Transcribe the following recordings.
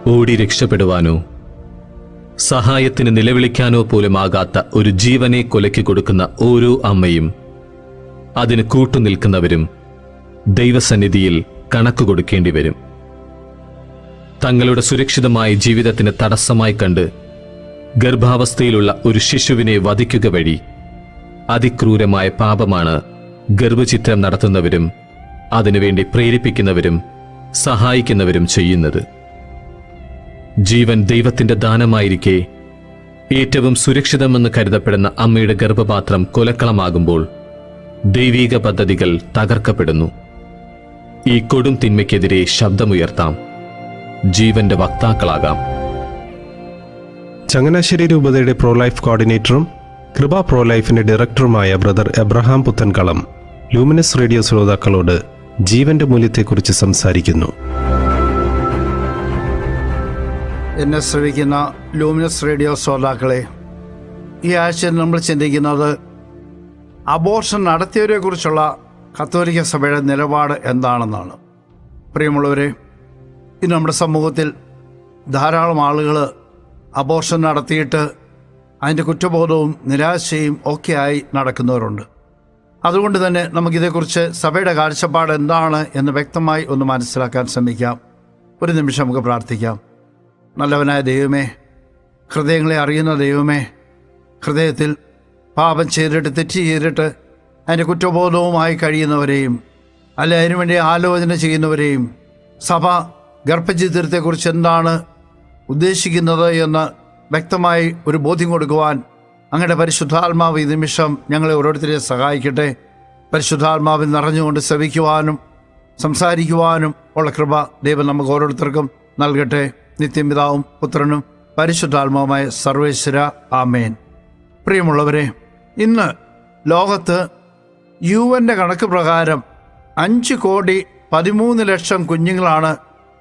ഓടി രക്ഷപ്പെടുവാനോ സഹായത്തിന് നിലവിളിക്കാനോ പോലും ആകാത്ത ഒരു ജീവനെ കൊലയ്ക്ക് കൊടുക്കുന്ന ഓരോ അമ്മയും അതിന് കൂട്ടുനിൽക്കുന്നവരും ദൈവസന്നിധിയിൽ കണക്ക് കൊടുക്കേണ്ടി വരും. തങ്ങളുടെ സുരക്ഷിതമായ ജീവിതത്തിന് തടസ്സമായി കണ്ട് ഗർഭാവസ്ഥയിലുള്ള ഒരു ശിശുവിനെ വധിക്കുക വഴി അതിക്രൂരമായ പാപമാണ് ഗർഭചിത്രം നടത്തുന്നവരും അതിനുവേണ്ടി പ്രേരിപ്പിക്കുന്നവരും സഹായിക്കുന്നവരും ചെയ്യുന്നത്. ജീവൻ ദൈവത്തിന്റെ ദാനമായിരിക്കെ ഏറ്റവും സുരക്ഷിതമെന്ന് കരുതപ്പെടുന്ന അമ്മയുടെ ഗർഭപാത്രം കൊലക്കളമാകുമ്പോൾ ദൈവീക പദ്ധതികൾ തകർക്കപ്പെടുന്നു. ഈ കൊടും തിന്മയ്ക്കെതിരെ ശബ്ദമുയർത്താം, ജീവന്റെ വക്താക്കളാകാം. ചങ്ങനാശ്ശേരി രൂപതയുടെ പ്രോലൈഫ് കോർഡിനേറ്ററും കൃപ പ്രോലൈഫിന്റെ ഡയറക്ടറുമായ brother Abraham Puthenkalam luminous radio ശ്രോതാക്കളോട് ജീവന്റെ മൂല്യത്തെക്കുറിച്ച് സംസാരിക്കുന്നു. എന്നെ ശ്രവിക്കുന്ന ലൂമിനസ് റേഡിയോ ശ്രോതാക്കളെ, ഈ ആഴ്ചയിൽ നമ്മൾ ചിന്തിക്കുന്നത് അബോർഷൻ നടത്തിയവരെ കുറിച്ചുള്ള കത്തോലിക്ക സഭയുടെ നിലപാട് എന്താണെന്നാണ്. പ്രിയമുള്ളവരെ, ഇന്ന് നമ്മുടെ സമൂഹത്തിൽ ധാരാളം ആളുകൾ അബോർഷൻ നടത്തിയിട്ട് അതിൻ്റെ കുറ്റബോധവും നിരാശയും ഒക്കെയായി നടക്കുന്നവരുണ്ട്. അതുകൊണ്ട് തന്നെ നമുക്കിതേക്കുറിച്ച് സഭയുടെ കാഴ്ചപ്പാട് എന്താണ് എന്ന് വ്യക്തമായി ഒന്ന് മനസ്സിലാക്കാൻ ശ്രമിക്കാം. ഒരു നിമിഷം നമുക്ക് പ്രാർത്ഥിക്കാം. നല്ലവനായ ദൈവമേ, ഹൃദയങ്ങളെ അറിയുന്ന ദൈവമേ, ഹൃദയത്തിൽ പാപം ചെയ്തിട്ട് തെറ്റ് ചെയ്തിട്ട് അതിൻ്റെ കുറ്റബോധവുമായി കഴിയുന്നവരെയും അല്ലെ അതിനുവേണ്ടി ആലോചന ചെയ്യുന്നവരെയും സഭ ഗർഭചിത്രത്തെക്കുറിച്ച് എന്താണ് ഉദ്ദേശിക്കുന്നത് എന്ന് വ്യക്തമായി ഒരു ബോധ്യം കൊടുക്കുവാൻ അങ്ങയുടെ പരിശുദ്ധാത്മാവ് ഈ നിമിഷം ഞങ്ങളെ ഓരോരുത്തരെയും സഹായിക്കട്ടെ. പരിശുദ്ധാത്മാവിൽ നിറഞ്ഞുകൊണ്ട് ശ്രവിക്കുവാനും സംസാരിക്കുവാനും ഉള്ള കൃപ ദൈവം നമുക്ക് ഓരോരുത്തർക്കും നൽകട്ടെ. നിത്യപിതാവും പുത്രനും പരിശുദ്ധാത്മാവുമായ സർവേശ്വര, ആമേൻ. പ്രിയമുള്ളവരെ, ഇന്ന് ലോകത്ത് UN കണക്ക് പ്രകാരം 5,13,00,000 കുഞ്ഞുങ്ങളാണ്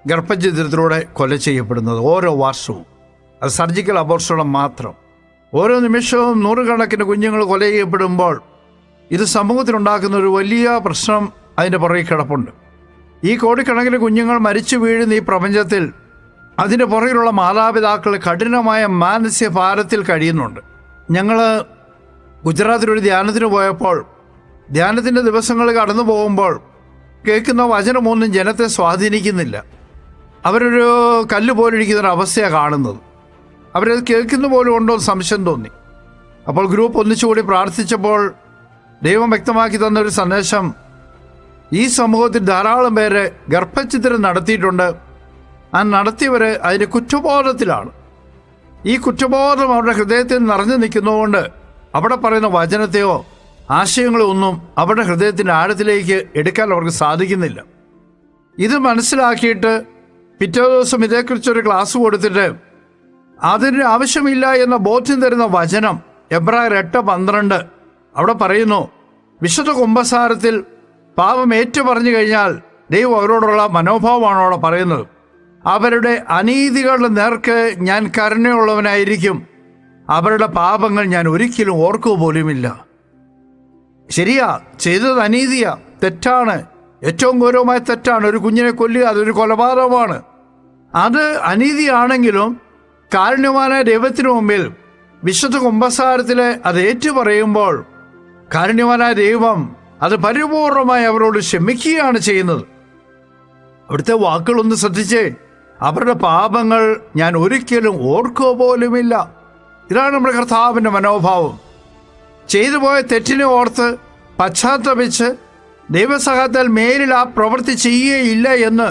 ഗർഭചിത്രത്തിലൂടെ കൊല ചെയ്യപ്പെടുന്നത് ഓരോ വർഷവും. അത് സർജിക്കൽ അബോർഷണം മാത്രം. ഓരോ നിമിഷവും നൂറുകണക്കിന് കുഞ്ഞുങ്ങൾ കൊല ചെയ്യപ്പെടുമ്പോൾ ഇത് സമൂഹത്തിനുണ്ടാക്കുന്ന ഒരു വലിയ പ്രശ്നം അതിൻ്റെ പുറകെ കിടപ്പുണ്ട്. ഈ കോടിക്കണക്കിന് കുഞ്ഞുങ്ങൾ മരിച്ചു വീഴുന്ന ഈ പ്രപഞ്ചത്തിൽ അതിൻ്റെ പുറകിലുള്ള മാതാപിതാക്കൾ കഠിനമായ മാനസിക ഭാരത്തിൽ കഴിയുന്നുണ്ട്. ഞങ്ങൾ ഗുജറാത്തിലൊരു ധ്യാനത്തിന് പോയപ്പോൾ ധ്യാനത്തിൻ്റെ ദിവസങ്ങൾ കടന്നു പോകുമ്പോൾ കേൾക്കുന്ന വചനമൊന്നും ജനത്തെ സ്വാധീനിക്കുന്നില്ല. അവരൊരു കല്ല് പോലിരിക്കുന്ന അവസ്ഥയാണ് കാണുന്നത്. അവരത് കേൾക്കുന്ന പോലും ഉണ്ടോ എന്ന് സംശയം തോന്നി. അപ്പോൾ ഗ്രൂപ്പ് ഒന്നിച്ചുകൂടി പ്രാർത്ഥിച്ചപ്പോൾ ദൈവം വ്യക്തമാക്കി തന്നൊരു സന്ദേശം, ഈ സമൂഹത്തിൽ ധാരാളം പേര് ഗർഭചിത്രം നടത്തിയിട്ടുണ്ട്. ആ നടത്തിയവർ അതിൻ്റെ കുറ്റബോധത്തിലാണ്. ഈ കുറ്റബോധം അവരുടെ ഹൃദയത്തിൽ നിറഞ്ഞു നിൽക്കുന്നതുകൊണ്ട് അവിടെ പറയുന്ന വചനത്തെയോ ആശയങ്ങളോ ഒന്നും അവരുടെ ഹൃദയത്തിൻ്റെ ആഴത്തിലേക്ക് എടുക്കാൻ അവർക്ക് സാധിക്കുന്നില്ല. ഇത് മനസ്സിലാക്കിയിട്ട് പിറ്റേ ദിവസം ഇതേക്കുറിച്ചൊരു ക്ലാസ് കൊടുത്തിട്ട് അതിന് ആവശ്യമില്ല എന്ന ബോധ്യം തരുന്ന വചനം എബ്രായർ 8:12 അവിടെ പറയുന്നു, വിശുദ്ധ കുമ്പസാരത്തിൽ പാപം ഏറ്റു പറഞ്ഞു കഴിഞ്ഞാൽ ദൈവം അവരോടുള്ള മനോഭാവമാണ് അവിടെ പറയുന്നത്. അവരുടെ അനീതികളുടെ നേർക്ക് ഞാൻ കരുണയുള്ളവനായിരിക്കും, അവരുടെ പാപങ്ങൾ ഞാൻ ഒരിക്കലും ഓർക്കുക പോലുമില്ല. ശരിയാ, ചെയ്തത് അനീതിയാ, തെറ്റാണ്, ഏറ്റവും ഗൗരവമായ തെറ്റാണ്. ഒരു കുഞ്ഞിനെ കൊല്ലുക അതൊരു കൊലപാതകമാണ്. അത് അനീതിയാണെങ്കിലും കാരുണ്യവാനായ ദൈവത്തിനു മുമ്പിൽ വിശുദ്ധ കുമ്പസാരത്തിൽ അത് ഏറ്റുപറയുമ്പോൾ കാരുണ്യവാനായ ദൈവം അത് പരിപൂർണമായി അവരോട് ക്ഷമിക്കുകയാണ് ചെയ്യുന്നത്. അവിടുത്തെ വാക്കുകളൊന്ന് ശ്രദ്ധിച്ചേ, അവരുടെ പാപങ്ങൾ ഞാൻ ഒരിക്കലും ഓർക്കുക പോലുമില്ല. ഇതാണ് നമ്മുടെ കർത്താവിൻ്റെ മനോഭാവം. ചെയ്തു പോയ തെറ്റിനെ ഓർത്ത് പശ്ചാത്തപിച്ച് ദൈവസഹായത്താൽ മേലിൽ ആ പ്രവൃത്തി ചെയ്യുകയില്ല എന്ന്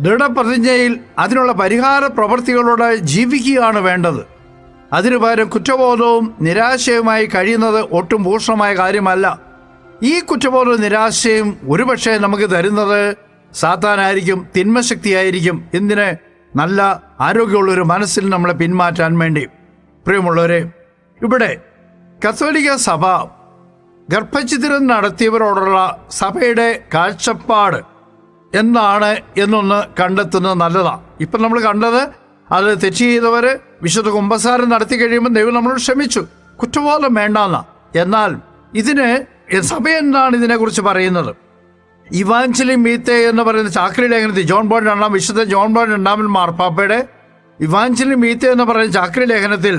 ദൃഢപ്രതിജ്ഞയിൽ അതിനുള്ള പരിഹാര പ്രവൃത്തികളോടെ ജീവിക്കുകയാണ് വേണ്ടത്. അതിനു പകരം കുറ്റബോധവും നിരാശയുമായി കഴിയുന്നത് ഒട്ടും ഭൂഷണമായ കാര്യമല്ല. ഈ കുറ്റബോധവും നിരാശയും ഒരുപക്ഷെ നമുക്ക് തരുന്നത് സാത്താനായിരിക്കും, തിന്മശക്തിയായിരിക്കും. എന്തിന്? നല്ല ആരോഗ്യമുള്ളൊരു മനസ്സിൽ നമ്മളെ പിന്മാറ്റാൻ വേണ്ടി. പ്രിയമുള്ളവരെ, ഇവിടെ കത്തോലിക്ക സഭ ഗർഭചിത്രം നടത്തിയവരോടുള്ള സഭയുടെ കാഴ്ചപ്പാട് എന്താണ് എന്നൊന്ന് കണ്ടെത്തുന്നത് നല്ലതാണ്. ഇപ്പം നമ്മൾ കണ്ടത് അത് തെറ്റ് ചെയ്തവർ വിശുദ്ധ കുമ്പസാരം നടത്തി കഴിയുമ്പോൾ ദൈവം നമ്മളോട് ക്ഷമിച്ചു, കുറ്റബോധം വേണ്ടെന്ന. എന്നാൽ ഇതിന് സഭ എന്താണ് ഇതിനെക്കുറിച്ച് പറയുന്നത്? ഇവാഞ്ചലി മീത്തെ എന്ന് പറയുന്ന ചാക്രി ലേഖനത്തിൽ വിശുദ്ധ ജോൺ ബോൾ II മാർപ്പാപ്പയുടെ ഇവാഞ്ചലി മീത്ത എന്ന് പറയുന്ന ചാക്രി ലേഖനത്തിൽ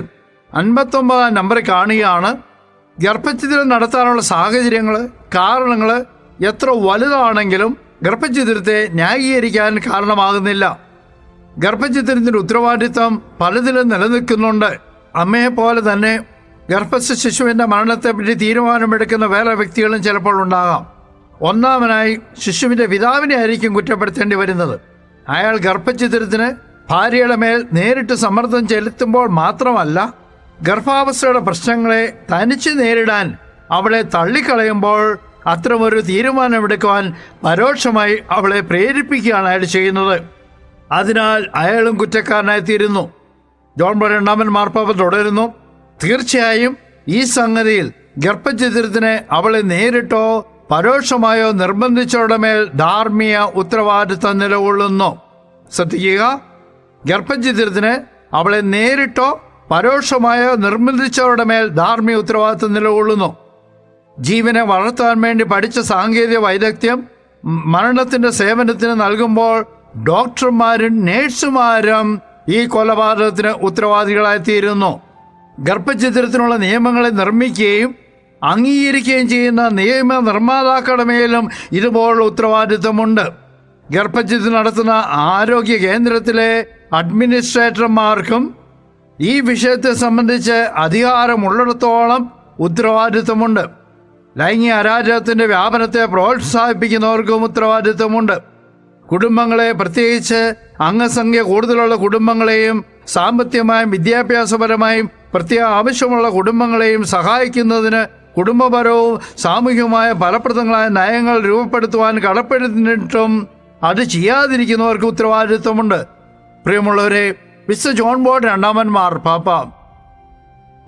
59 നമ്പറിൽ കാണുകയാണ്, ഗർഭഛിദ്രം നടത്താനുള്ള സാഹചര്യങ്ങൾ, കാരണങ്ങൾ എത്ര വലുതാണെങ്കിലും ഗർഭഛിദ്രത്തെ ന്യായീകരിക്കാൻ കാരണമാകുന്നില്ല. ഗർഭഛിദ്രത്തിൻ്റെ ഉത്തരവാദിത്വം പലതിലും നിലനിൽക്കുന്നുണ്ട്. അമ്മയെപ്പോലെ തന്നെ ഗർഭസ്ഥ ശിശുവിൻ്റെ മരണത്തെപ്പറ്റി തീരുമാനമെടുക്കുന്ന വേറെ വ്യക്തികളും ചിലപ്പോൾ ഉണ്ടാകാം. ഒന്നാമനായി ശിശുവിൻ്റെ പിതാവിനെ ആയിരിക്കും കുറ്റപ്പെടുത്തേണ്ടി വരുന്നത്. അയാൾ ഗർഭഛിദ്രത്തിന് ഭാര്യയുടെ മേൽ നേരിട്ട് സമ്മർദ്ദം ചെലുത്തുമ്പോൾ മാത്രമല്ല, ഗർഭാവസ്ഥയുടെ പ്രശ്നങ്ങളെ തനിച്ച് നേരിടാൻ അവളെ തള്ളിക്കളയുമ്പോൾ അത്തരമൊരു തീരുമാനമെടുക്കുവാൻ പരോക്ഷമായി അവളെ പ്രേരിപ്പിക്കുകയാണ് അയാൾ ചെയ്യുന്നത്. അതിനാൽ അയാളും കുറ്റക്കാരനായിത്തീരുന്നു. ജോൺ പോൾ രണ്ടാമൻ മാർപ്പാപ്പ തുടരുന്നു, തീർച്ചയായും ഈ സംഗതിയിൽ ഗർഭഛിദ്രത്തിന് അവളെ നേരിട്ടോ പരോക്ഷമായോ നിർബന്ധിച്ചവരുടെ മേൽ ധാർമ്മിക ഉത്തരവാദിത്വം നിലകൊള്ളുന്നു. ശ്രദ്ധിക്കുക, ഗർഭഛിദ്രത്തിന് അവളെ നേരിട്ടോ പരോക്ഷമായോ നിർബന്ധിച്ചവരുടെ മേൽ ധാർമ്മിക ഉത്തരവാദിത്വം നിലകൊള്ളുന്നു. ജീവനെ വളർത്താൻ വേണ്ടി പഠിച്ച സാങ്കേതിക വൈദഗ്ധ്യം മരണത്തിൻ്റെ സേവനത്തിന് നൽകുമ്പോൾ ഡോക്ടർമാരും നേഴ്സുമാരും ഈ കൊലപാതകത്തിന് ഉത്തരവാദികളായിത്തീരുന്നു. ഗർഭഛിദ്രത്തിനുള്ള നിയമങ്ങളെ നിർമ്മിക്കുകയും അംഗീകരിക്കുകയും ചെയ്യുന്ന നിയമ നിർമ്മാതാക്കളുടെ മേലും ഇതുപോലുള്ള ഉത്തരവാദിത്വമുണ്ട്. ഗർഭഛിദ്രം നടത്തുന്ന ആരോഗ്യ കേന്ദ്രത്തിലെ അഡ്മിനിസ്ട്രേറ്റർമാർക്കും ഈ വിഷയത്തെ സംബന്ധിച്ച് അധികാരമുള്ളിടത്തോളം ഉത്തരവാദിത്വമുണ്ട്. ലൈംഗിക അരാജകത്തിൻ്റെ വ്യാപനത്തെ പ്രോത്സാഹിപ്പിക്കുന്നവർക്കും ഉത്തരവാദിത്വമുണ്ട്. കുടുംബങ്ങളെ, പ്രത്യേകിച്ച് അംഗസംഖ്യ കൂടുതലുള്ള കുടുംബങ്ങളെയും സാമ്പത്തികമായും വിദ്യാഭ്യാസപരമായും പ്രത്യേക ആവശ്യമുള്ള കുടുംബങ്ങളെയും സഹായിക്കുന്നതിന് കുടുംബപരവും സാമൂഹികവുമായ ഫലപ്രദങ്ങളായ നയങ്ങൾ രൂപപ്പെടുത്തുവാൻ കടപ്പെട്ടിട്ടും അത് ചെയ്യാതിരിക്കുന്നവർക്ക് ഉത്തരവാദിത്വമുണ്ട്. പ്രിയമുള്ളവരെ, വിശുദ്ധ ജോൺ പോൾ രണ്ടാമൻ മാർപ്പാപ്പ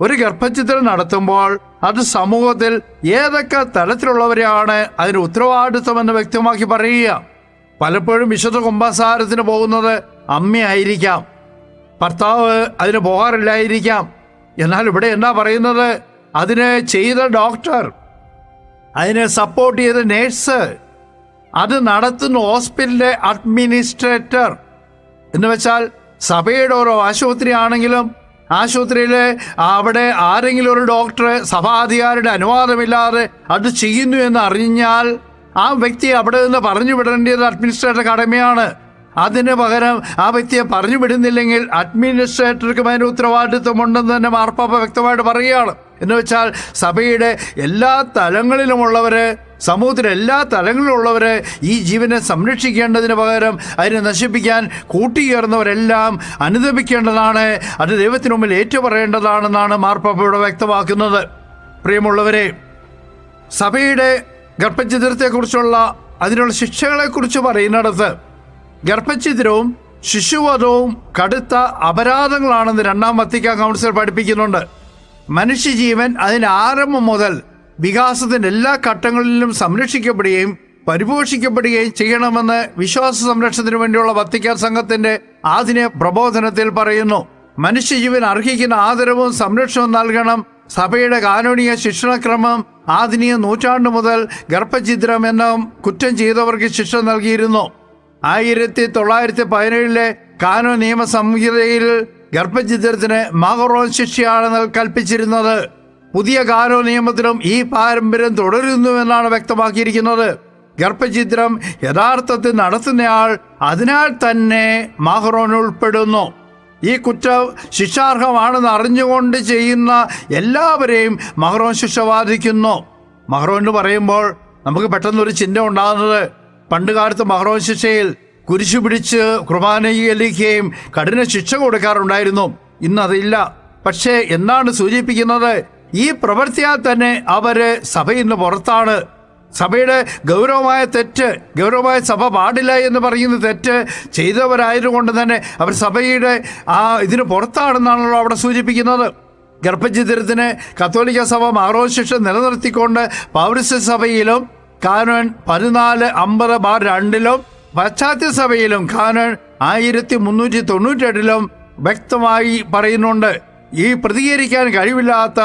ഒരു ഗർഭഛിദ്രം നടത്തുമ്പോൾ അത് സമൂഹത്തിൽ ഏതൊക്കെ തലത്തിലുള്ളവരെയാണ് അതിന് ഉത്തരവാദിത്വമെന്ന് വ്യക്തമാക്കി പറയുക. പലപ്പോഴും വിശുദ്ധ കുംഭസാരത്തിന് പോകുന്നത് അമ്മയായിരിക്കാം, ഭർത്താവ് അതിന് പോകാറില്ലായിരിക്കാം. എന്നാൽ ഇവിടെ എന്താ പറയുന്നത്? അതിന് ചെയ്ത ഡോക്ടർ, അതിനെ സപ്പോർട്ട് ചെയ്ത നേഴ്സ്, അത് നടത്തുന്ന ഹോസ്പിറ്റലിലെ അഡ്മിനിസ്ട്രേറ്റർ. എന്ന് വെച്ചാൽ സഭയുടെ ഓരോ ആശുപത്രി ആണെങ്കിലും ആശുപത്രിയിൽ അവിടെ ആരെങ്കിലും ഒരു ഡോക്ടർ സഭാധികാരിയുടെ അനുവാദമില്ലാതെ അത് ചെയ്യുന്നു എന്ന് അറിഞ്ഞാൽ ആ വ്യക്തിയെ അവിടെ നിന്ന് പറഞ്ഞു വിടേണ്ടത് അഡ്മിനിസ്ട്രേറ്റർ കടമയാണ്. അതിന് പകരം ആ വ്യക്തിയെ പറഞ്ഞു വിടുന്നില്ലെങ്കിൽ അഡ്മിനിസ്ട്രേറ്റർക്കും അതിന് ഉത്തരവാദിത്വമുണ്ടെന്ന് തന്നെ മാർപ്പാപ്പ വ്യക്തമായിട്ട് പറയുകയാണ്. എന്ന് വെച്ചാൽ സഭയുടെ എല്ലാ തലങ്ങളിലുമുള്ളവർ, സമൂഹത്തിലെ എല്ലാ തലങ്ങളിലുള്ളവർ ഈ ജീവനെ സംരക്ഷിക്കേണ്ടതിന് പകരം അതിനെ നശിപ്പിക്കാൻ കൂട്ടിയേറുന്നവരെല്ലാം അനുദപിക്കേണ്ടതാണ്. അത് ദൈവത്തിന് മുമ്പിൽ ഏറ്റുപറയേണ്ടതാണെന്നാണ് മാർപ്പാപ്പയുടെ വ്യക്തമാക്കുന്നത്. പ്രിയമുള്ളവരെ, സഭയുടെ ഗർഭഛിദ്രത്തെക്കുറിച്ചുള്ള അതിനുള്ള ശിക്ഷകളെക്കുറിച്ച് പറയുന്നിടത്ത് ഗർഭഛിദ്രവും ശിശുവധവും കടുത്ത അപരാധങ്ങളാണെന്ന് രണ്ടാം വത്തിക്കാൻ കൗൺസിൽ പഠിപ്പിക്കുന്നുണ്ട്. മനുഷ്യജീവൻ അതിൻ്റെ ആരംഭം മുതൽ വികാസത്തിൻ്റെ എല്ലാ ഘട്ടങ്ങളിലും സംരക്ഷിക്കപ്പെടുകയും പരിപോഷിക്കപ്പെടുകയും ചെയ്യണമെന്ന് വിശ്വാസ സംരക്ഷണത്തിന് വേണ്ടിയുള്ള വത്തിക്കാൻ സംഘത്തിൻ്റെ ആധുനിക പ്രബോധനത്തിൽ പറയുന്നു. മനുഷ്യജീവൻ അർഹിക്കുന്ന ആദരവും സംരക്ഷണവും നൽകണം. സഭയുടെ കാനോനിക ശിക്ഷണക്രമം ആധുനിക നൂറ്റാണ്ട് മുതൽ ഗർഭഛിദ്രം എന്ന കുറ്റം ചെയ്തവർക്ക് ശിക്ഷ നൽകിയിരുന്നു. 1917 കാനോ നിയമ സംഹിതയിൽ ഗർഭഛിദ്രത്തിന് മഹറോൻ ശിക്ഷയാണ് കൽപ്പിച്ചിരുന്നത്. പുതിയ കാനോ നിയമത്തിലും ഈ പാരമ്പര്യം തുടരുന്നുവെന്നാണ് വ്യക്തമാക്കിയിരിക്കുന്നത്. ഗർഭഛിദ്രം യഥാർത്ഥത്തിൽ നടത്തുന്നയാൾ അതിനാൽ തന്നെ മഹറോൻ ഉൾപ്പെടുന്നു. ഈ കുറ്റം ശിക്ഷാർഹമാണെന്ന് അറിഞ്ഞുകൊണ്ട് ചെയ്യുന്ന എല്ലാവരെയും മഹറോൻ ശിക്ഷ ബാധിക്കുന്നു. മഹറോൻ എന്ന് പറയുമ്പോൾ നമുക്ക് പെട്ടെന്നൊരു ചിന്ത ഉണ്ടാകുന്നത്, പണ്ട് കാലത്ത് മഹറോൻ ശിക്ഷയിൽ കുരിശു പിടിച്ച് കുർബാനയിലേക്കുകയും കഠിന ശിക്ഷ കൊടുക്കാറുണ്ടായിരുന്നു. ഇന്നതില്ല. പക്ഷേ എന്താണ് സൂചിപ്പിക്കുന്നത്? ഈ പ്രവൃത്തിയാൽ തന്നെ അവര് സഭയിൽ നിന്ന് പുറത്താണ്. സഭയുടെ ഗൗരവമായ തെറ്റ്, ഗൗരവമായ സഭ പാടില്ല എന്ന് പറയുന്ന തെറ്റ് ചെയ്തവരായതുകൊണ്ട് തന്നെ അവർ സഭയുടെ ഇതിന് പുറത്താണെന്നാണല്ലോ അവിടെ സൂചിപ്പിക്കുന്നത്. ഗർഭഛിദ്രത്തിന് കത്തോലിക്ക സഭ മഹറോൻ ശിക്ഷ നിലനിർത്തിക്കൊണ്ട് പൗരസ്ത്യ സഭയിലും കാനോൻ 1450/2 പാശ്ചാത്യ സഭയിലും കാനോൻ 1398 വ്യക്തമായി പറയുന്നുണ്ട്. ഈ പ്രതികരിക്കാൻ കഴിവില്ലാത്ത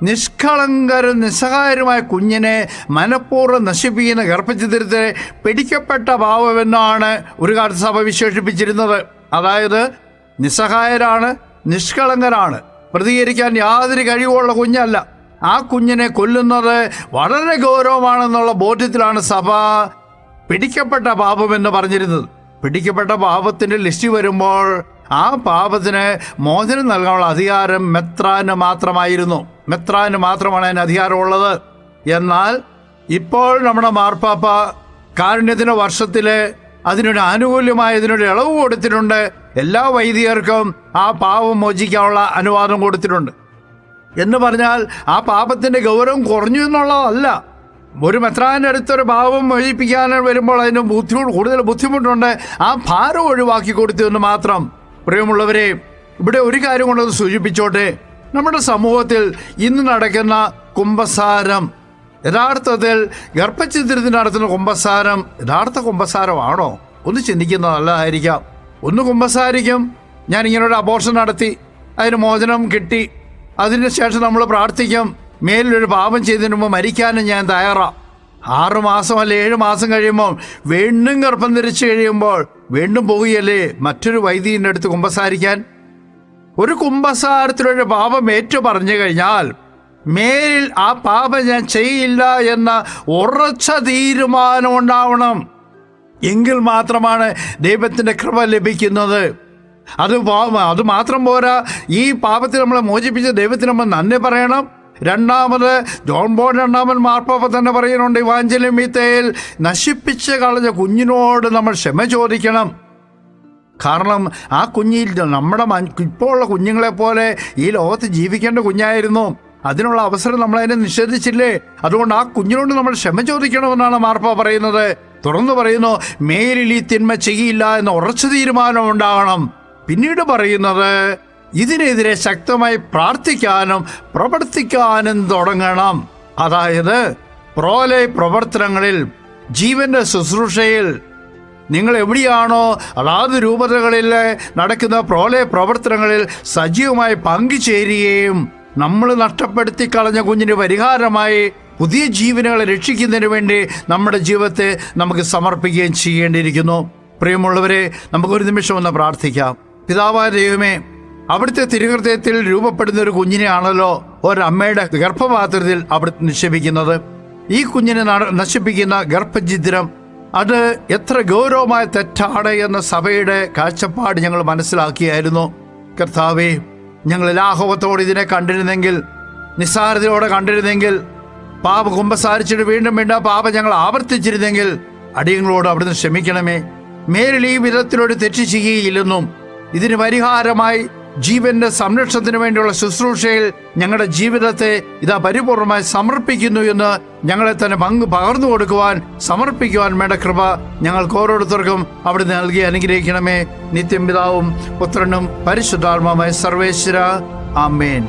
നിഷ്കളങ്കരും നിസ്സഹായരുമായ കുഞ്ഞിനെ മനഃപൂർവ്വം നശിപ്പിക്കുന്ന ഗർഭഛിദ്രത്തെ പിടിക്കപ്പെട്ട പാവമെന്നാണ് ഒരു കാലത്ത് സഭ വിശേഷിപ്പിച്ചിരുന്നത്. അതായത് നിസ്സഹായരാണ്, നിഷ്കളങ്കരാണ്, പ്രതികരിക്കാൻ യാതൊരു കഴിവുള്ള കുഞ്ഞല്ല. ആ കുഞ്ഞിനെ കൊല്ലുന്നത് വളരെ ഗൗരവമാണെന്നുള്ള ബോധ്യത്തിലാണ് സഭ പിടിക്കപ്പെട്ട പാപം എന്ന് പറഞ്ഞിരുന്നത്. പിടിക്കപ്പെട്ട പാപത്തിൻ്റെ ലിസ്റ്റ് വരുമ്പോൾ ആ പാപത്തിന് മോചനം നൽകാനുള്ള അധികാരം മെത്രാന് മാത്രമായിരുന്നു. മെത്രാന് മാത്രമാണ് അതിന് അധികാരമുള്ളത്. എന്നാൽ ഇപ്പോൾ നമ്മുടെ മാർപ്പാപ്പ കാരുണ്യത്തിൻ്റെ വർഷത്തിൽ അതിനൊരു ആനുകൂല്യമായി ഇതിനൊരു ഇളവ് കൊടുത്തിട്ടുണ്ട്. എല്ലാ വൈദികർക്കും ആ പാപം മോചിക്കാനുള്ള അനുവാദം കൊടുത്തിട്ടുണ്ട്. എന്ന് പറഞ്ഞാൽ ആ പാപത്തിൻ്റെ ഗൗരവം കുറഞ്ഞു എന്നുള്ളതല്ല. ഒരു മെത്രാൻ്റെ അടുത്തൊരു പാപം മോചിപ്പിക്കാൻ വരുമ്പോൾ അതിന് കൂടുതൽ ബുദ്ധിമുട്ടുണ്ട്. ആ ഭാരം ഒഴിവാക്കി കൊടുത്തു എന്ന് മാത്രം. പ്രിയമുള്ളവരെ, ഇവിടെ ഒരു കാര്യം കൊണ്ടത് സൂചിപ്പിച്ചോട്ടെ. നമ്മുടെ സമൂഹത്തിൽ ഇന്ന് നടക്കുന്ന കുമ്പസാരം യഥാർത്ഥത്തിൽ ഗർഭഛിദ്രത്തിന് നടത്തുന്ന കുമ്പസാരം യഥാർത്ഥ കുമ്പസാരമാണോ? ഒന്ന് ചിന്തിക്കുന്നത് നല്ലതായിരിക്കാം. ഒന്ന് കുമ്പസാരിക്കും, ഞാൻ ഇങ്ങനൊരു അബോർഷൻ നടത്തി, അതിന് മോചനം കിട്ടി, അതിന് ശേഷം നമ്മൾ പ്രാർത്ഥിക്കും, മേലിലൊരു പാപം ചെയ്തതിന് മുമ്പ് മരിക്കാനും ഞാൻ തയ്യാറാണ്. 6 മാസം അല്ലെ 7 മാസം കഴിയുമ്പോൾ വീണ്ടും ഗർഭം ധരിച്ചു കഴിയുമ്പോൾ വീണ്ടും പോവുകയല്ലേ മറ്റൊരു വൈദികൻ്റെ അടുത്ത് കുമ്പസാരിക്കാൻ? ഒരു കുമ്പസാരത്തിലൊരു പാപം ഏറ്റു പറഞ്ഞു കഴിഞ്ഞാൽ മേലിൽ ആ പാപം ഞാൻ ചെയ്യില്ല എന്ന ഉറച്ച തീരുമാനം ഉണ്ടാവണം. എങ്കിൽ മാത്രമാണ് ദൈവത്തിൻ്റെ കൃപ ലഭിക്കുന്നത്. അത് മാത്രം പോരാ, ഈ പാപത്തിൽ നമ്മളെ മോചിപ്പിച്ച ദൈവത്തിന് നമ്മൾ നന്ദി പറയണം. രണ്ടാമത് ജോൺ ബോൾ രണ്ടാമൻ മാർപ്പാപ്പ തന്നെ പറയുന്നുണ്ട്, ഇവാഞ്ചലിയം വിത്തയിൽ നശിപ്പിച്ച് കളഞ്ഞ കുഞ്ഞിനോട് നമ്മൾ ക്ഷമ ചോദിക്കണം. കാരണം ആ കുഞ്ഞിൽ നമ്മുടെ ഇപ്പോൾ ഉള്ള കുഞ്ഞുങ്ങളെപ്പോലെ ഈ ലോകത്ത് ജീവിക്കേണ്ട കുഞ്ഞായിരുന്നു. അതിനുള്ള അവസരം നമ്മളതിനെ നിഷേധിച്ചില്ലേ? അതുകൊണ്ട് ആ കുഞ്ഞിനോട് നമ്മൾ ക്ഷമ ചോദിക്കണമെന്നാണ് മാർപ്പാപ്പ പറയുന്നത്. തുറന്നു പറയുന്നു, മേലിൽ ഈ തിന്മ ചെയ്യില്ല എന്ന ഉറച്ച തീരുമാനം ഉണ്ടാകണം. പിന്നീട് പറയുന്നത്, ഇതിനെതിരെ ശക്തമായി പ്രാർത്ഥിക്കാനും പ്രവർത്തിക്കാനും തുടങ്ങണം. അതായത് പ്രോലൈ പ്രവർത്തനങ്ങളിൽ, ജീവന്റെ ശുശ്രൂഷയിൽ നിങ്ങൾ എവിടെയാണോ അതാത് രൂപതകളിൽ നടക്കുന്ന പ്രോലൈ പ്രവർത്തനങ്ങളിൽ സജീവമായി പങ്കുചേരുകയും നമ്മൾ നഷ്ടപ്പെടുത്തി കളഞ്ഞ കുഞ്ഞിന് പരിഹാരമായി പുതിയ ജീവനുകളെ രക്ഷിക്കുന്നതിന് വേണ്ടി നമ്മുടെ ജീവിതത്തെ നമുക്ക് സമർപ്പിക്കുകയും ചെയ്യേണ്ടിയിരിക്കുന്നു. പ്രിയമുള്ളവരെ, നമുക്കൊരു നിമിഷം ഒന്ന് പ്രാർത്ഥിക്കാം. പിതാവായ ദൈവമേ, അവിടുത്തെ തിരുഹൃദയത്തിൽ രൂപപ്പെടുന്ന ഒരു കുഞ്ഞിനെയാണല്ലോ ഒരമ്മയുടെ ഗർഭപാത്രത്തിൽ അവിടുത്തെ നിക്ഷേപിക്കുന്നത്. ഈ കുഞ്ഞിനെ നശിപ്പിക്കുന്ന ഗർഭഛിദ്രം അത് എത്ര ഗൗരവമായ തെറ്റാണ് എന്ന സഭയുടെ കാഴ്ചപ്പാട് ഞങ്ങൾ മനസ്സിലാക്കിയായിരുന്നു. കർത്താവേ, ഞങ്ങൾ ലാഘവത്തോടെ ഇതിനെ കണ്ടിരുന്നെങ്കിൽ, നിസ്സാരതയോടെ കണ്ടിരുന്നെങ്കിൽ, പാപ കുമ്പസാരിച്ചിട്ട് വീണ്ടും വീണ്ടും പാപം ഞങ്ങൾ ആവർത്തിച്ചിരുന്നെങ്കിൽ അടിയങ്ങളോട് അവിടുന്ന് ക്ഷമിക്കണമേ. മേലിൽ ഈ വിധത്തിലൊരു തെറ്റ് ചെയ്യുകയില്ലെന്നും ഇതിന് പരിഹാരമായി ജീവന്റെ സംരക്ഷണത്തിന് വേണ്ടിയുള്ള ശുശ്രൂഷയിൽ ഞങ്ങളുടെ ജീവിതത്തെ പരിപൂർണമായി സമർപ്പിക്കുന്നു എന്ന് ഞങ്ങളെ തന്നെ പകർന്നു കൊടുക്കുവാൻ, സമർപ്പിക്കുവാൻ വേണ്ട കൃപ ഞങ്ങൾക്ക് ഓരോരുത്തർക്കും അവിടുന്ന് നൽകി അനുഗ്രഹിക്കണമേ. നിത്യം പിതാവും പുത്രനും പരിശുദ്ധാത്മാവുമായ സർവേശ്വര. ആമേൻ.